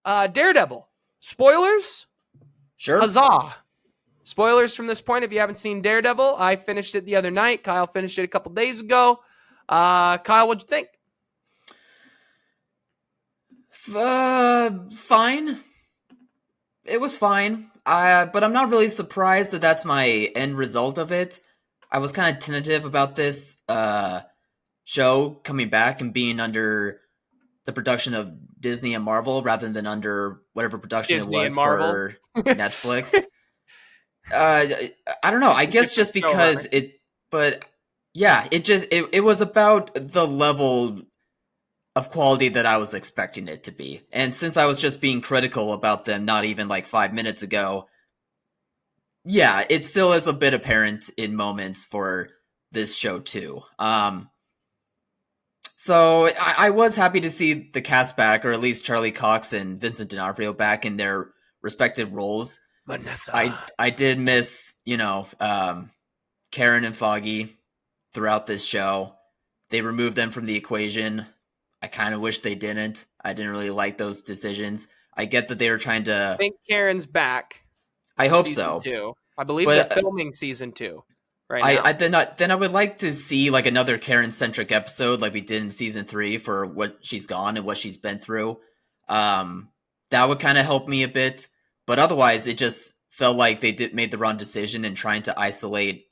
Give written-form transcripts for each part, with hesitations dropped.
Daredevil. Spoilers? Sure. Huzzah. Spoilers from this point if you haven't seen Daredevil. I finished it the other night. Kyle finished it a couple days ago. Kyle, what'd you think? Fine. It was fine. But I'm not really surprised that that's my end result of it. I was kind of tentative about this show coming back and being under the production of Disney and Marvel rather than under whatever production Disney it was and Marvel. for Netflix. I don't know. I guess just because but yeah, it was about the level of quality that I was expecting it to be. And since I was just being critical about them not even like 5 minutes ago, yeah, it still is a bit apparent in moments for this show too. So I was happy to see the cast back, or at least Charlie Cox and Vincent D'Onofrio back in their respective roles. Vanessa. I did miss, Karen and Foggy throughout this show. They removed them from the equation. I kind of wish they didn't. I didn't really like those decisions. I get that they were trying to. I think Karen's back. I hope so. 2. I believe they're filming season 2 right now. Then I would like to see like another Karen-centric episode, like we did in season 3 for what she's gone and what she's been through. That would kind of help me a bit. But otherwise, it just felt like they made the wrong decision in trying to isolate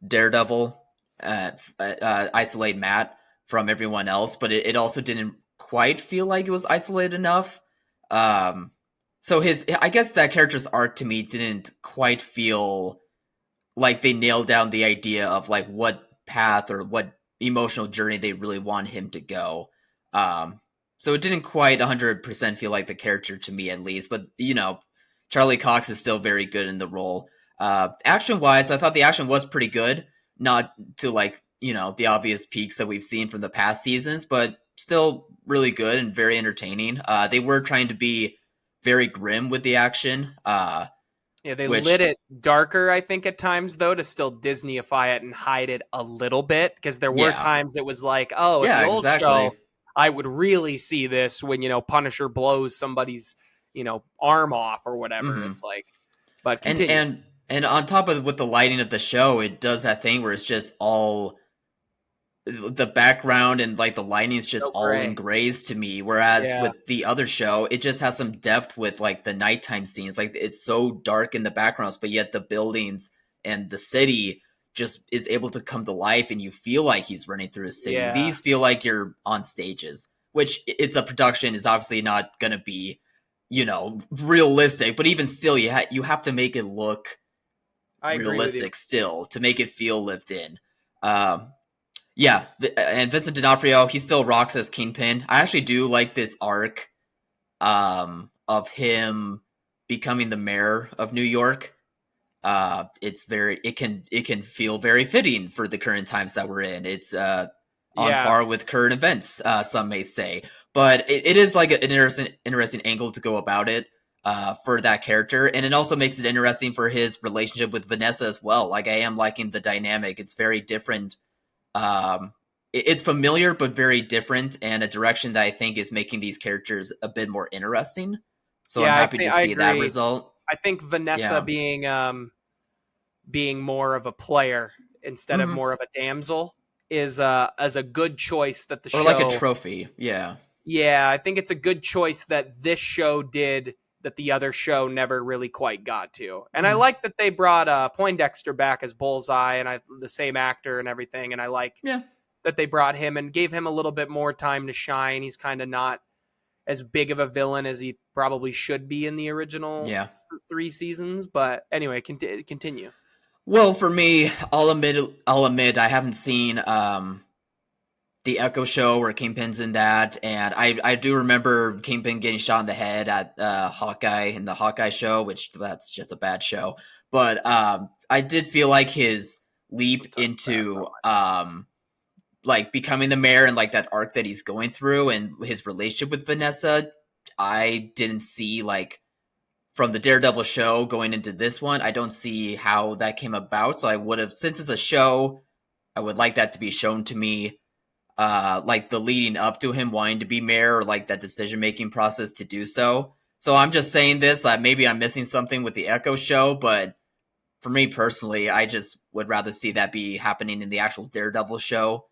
Daredevil. Isolate Matt from everyone else, but it also didn't quite feel like it was isolated enough. So I guess that character's arc to me didn't quite feel like they nailed down the idea of like what path or what emotional journey they really want him to go. So it didn't quite 100% feel like the character to me, at least. But Charlie Cox is still very good in the role. Action wise, I thought the action was pretty good. Not to like, the obvious peaks that we've seen from the past seasons, but still really good and very entertaining. They were trying to be very grim with the action. They lit it darker, I think, at times, though, to still Disneyify it and hide it a little bit. Because there were times it was like, at the old show, I would really see this when, Punisher blows somebody's, arm off or whatever. Mm-hmm. It's like, but continue. And on top of with the lighting of the show, it does that thing where it's just all the background and like the lighting is just all in grays to me. Whereas with the other show, it just has some depth with like the nighttime scenes. Like it's so dark in the backgrounds, but yet the buildings and the city just is able to come to life and you feel like he's running through a city. Yeah. These feel like you're on stages, which it's a production is obviously not going to be, realistic, but even still you have to make it look realistic still to make it feel lived in. And Vincent D'Onofrio, he still rocks as Kingpin. I actually do like this arc of him becoming the mayor of New York. It can feel very fitting for the current times that we're in. It's on par with current events, some may say, but it is like an interesting angle to go about it. For that character, and it also makes it interesting for his relationship with Vanessa as well. Like I am liking the dynamic; it's very different. It's familiar but very different, and a direction that I think is making these characters a bit more interesting. So I'm happy to see that result. I think Vanessa being more of a player instead of more of a damsel is as a good choice that the show, or like a trophy. Yeah, I think it's a good choice that this show did that the other show never really quite got to. And I like that they brought Poindexter back as Bullseye and the same actor and everything. And I like that they brought him and gave him a little bit more time to shine. He's kind of not as big of a villain as he probably should be in the original 3 seasons. But anyway, continue. Well, for me, I'll admit I haven't seen the Echo show where Kingpin's in that, and I do remember Kingpin getting shot in the head at Hawkeye in the Hawkeye show, which that's just a bad show. But I did feel like his leap into like becoming the mayor and like that arc that he's going through and his relationship with Vanessa, I didn't see like from the Daredevil show going into this one. I don't see how that came about. So I would have, since it's a show, I would like that to be shown to me. like the leading up to him wanting to be mayor, or like that decision making process to do so. So I'm just saying this, that maybe I'm missing something with the Echo show, but for me personally, I just would rather see that be happening in the actual Daredevil show,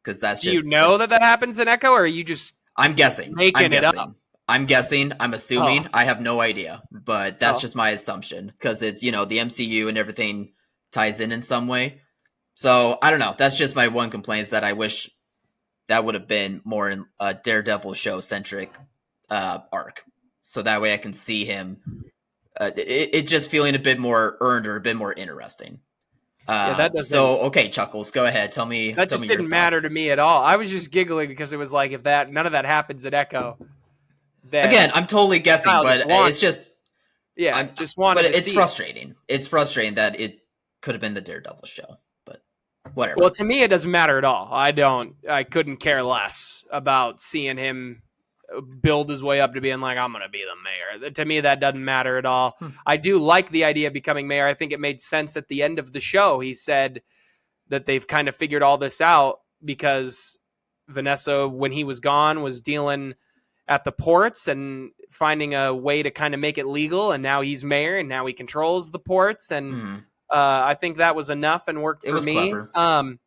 because that's Do you just know that happens in Echo, or are you just I'm guessing. making it up? I'm guessing. I'm assuming. Oh. I have no idea, but that's Oh. just my assumption, because it's, the MCU and everything ties in some way. So I don't know. That's just my one complaint, is that I wish that would have been more in a Daredevil show centric arc, so that way I can see him. It just feeling a bit more earned, or a bit more interesting. Yeah, that doesn't. So okay, Chuckles, go ahead. Tell me. That just didn't matter to me at all. I was just giggling because it was like, if none of that happens at Echo, then again, I'm totally guessing, but it's just just wanted. But it's frustrating. It's frustrating that it could have been the Daredevil show, but whatever. Well, to me, it doesn't matter at all. I couldn't care less about seeing him build his way up to being like, I'm going to be the mayor. To me, that doesn't matter at all. I do like the idea of becoming mayor. I think it made sense at the end of the show. He said that they've kind of figured all this out because Vanessa, when he was gone, was dealing at the ports and finding a way to kind of make it legal. And now he's mayor, and now he controls the ports. And I think that was enough and worked for me. Clever.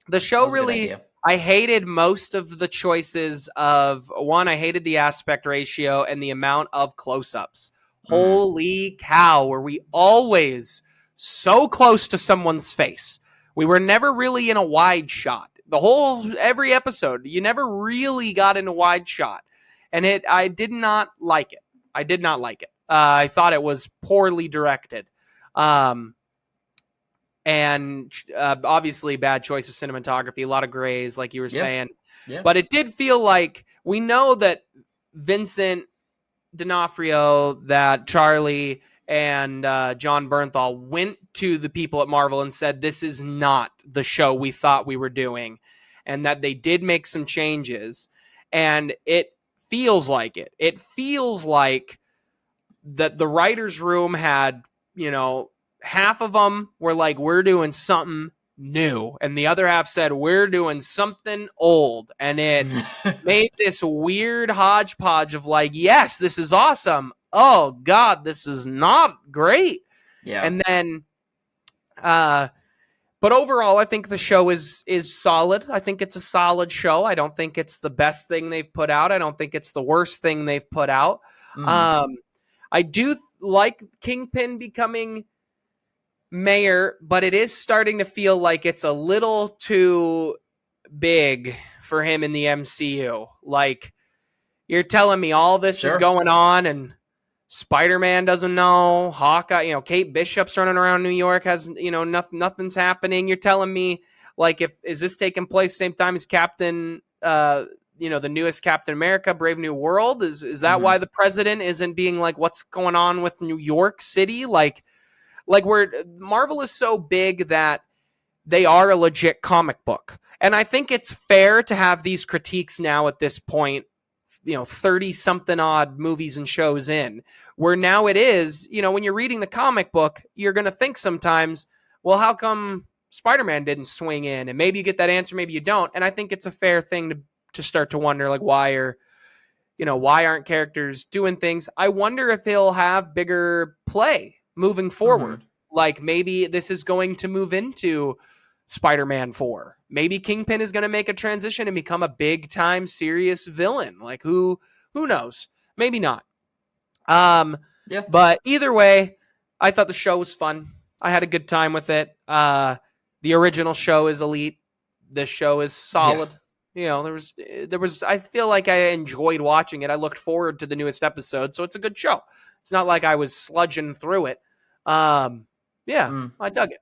The show really, I hated most of the choices of one. I hated the aspect ratio and the amount of close-ups. Holy cow, were we always so close to someone's face? We were never really in a wide shot. Every episode, you never really got in a wide shot. And I did not like it. I thought it was poorly directed. And obviously bad choice of cinematography, a lot of grays, like you were saying. Yeah. But it did feel like, we know that Vincent D'Onofrio, that Charlie and John Bernthal went to the people at Marvel and said, this is not the show we thought we were doing, and that they did make some changes. And it feels like it. It feels like that the writer's room had, half of them were like, we're doing something new, and the other half said, we're doing something old. And it made this weird hodgepodge of like, yes, this is awesome. Oh God, this is not great. Yeah. And then, but overall, I think the show is solid. I think it's a solid show. I don't think it's the best thing they've put out. I don't think it's the worst thing they've put out. I do like Kingpin becoming mayor, but it is starting to feel like it's a little too big for him in the MCU. Like, you're telling me all this is going on, and Spider-Man doesn't know, Hawkeye, Kate Bishop's running around New York, has, nothing's happening. You're telling me, like, is this taking place same time as Captain, the newest Captain America, Brave New World? Is that why the president isn't being like, what's going on with New York City? Like Marvel is so big that they are a legit comic book. And I think it's fair to have these critiques now at this point, 30 something odd movies and shows in, where now it is, when you're reading the comic book, you're going to think sometimes, well, how come Spider-Man didn't swing in? And maybe you get that answer, maybe you don't. And I think it's a fair thing to start to wonder, like, why aren't characters doing things? I wonder if he'll have bigger play moving forward. Like, maybe this is going to move into Spider-Man 4. Maybe Kingpin is going to make a transition and become a big time serious villain. Like, who knows? Maybe not. But either way, I thought the show was fun. I had a good time with it. The original show is elite. This show is solid. There was I feel like I enjoyed watching it. I looked forward to the newest episode, so it's a good show. It's not like I was sludging through it. I dug it.